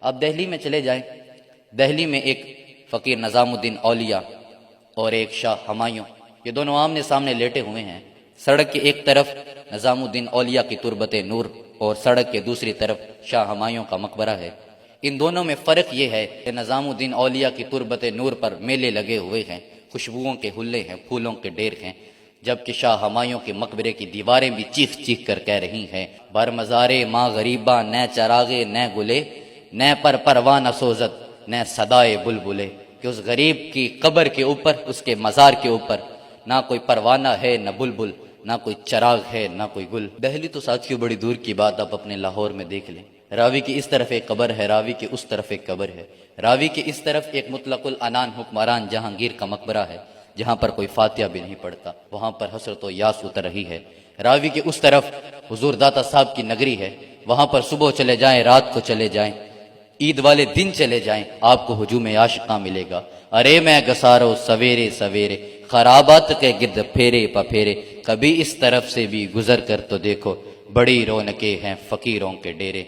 آپ دہلی میں چلے جائیں، دہلی میں ایک فقیر نظام الدین اولیاء اور ایک شاہ ہمایوں، یہ دونوں آمنے سامنے لیٹے ہوئے ہیں۔ سڑک کے ایک طرف نظام الدین اولیاء کی تربت نور اور سڑک کے دوسری طرف شاہ ہمایوں کا مقبرہ ہے۔ ان دونوں میں فرق یہ ہے کہ نظام الدین اولیاء کی تربت نور پر میلے لگے ہوئے ہیں، خوشبوؤں کے حلے ہیں، پھولوں کے ڈھیر ہیں، جبکہ شاہ ہمایوں کے مقبرے کی دیواریں بھی چیخ چیخ کر کہہ رہی ہیں، بر مزارے ماں غریباں نہ چراغے نہ گلے، نہ پر پروانہ سوزت نہ صدائے بلبلے، کہ اس غریب کی قبر کے اوپر، اس کے مزار کے اوپر نہ کوئی پروانہ ہے نہ بلبل، نہ کوئی چراغ ہے نہ کوئی گل۔ دہلی تو ساتھیوں بڑی دور کی بات آپ اپنے لاہور میں دیکھ لیں، راوی کی اس طرف ایک قبر ہے، راوی کی اس طرف ایک قبر ہے، راوی کی اس طرف ایک مطلق العنان حکمران جہانگیر کا مقبرہ ہے جہاں پر کوئی فاتحہ بھی نہیں پڑھتا، وہاں پر حسرت و یاس اتر رہی ہے۔ راوی کے اس طرف حضور داتا صاحب کی نگری ہے، وہاں پر صبح چلے جائیں، رات کو چلے جائیں، عید والے دن چلے جائیں، آپ کو ہجوم عاشقاں ملے گا۔ ارے میں گسارو سویرے سویرے، خرابات کے گرد پھیرے پپھیرے، کبھی اس طرف سے بھی گزر کر تو دیکھو، بڑی رونقیں ہیں فقیروں کے ڈیرے۔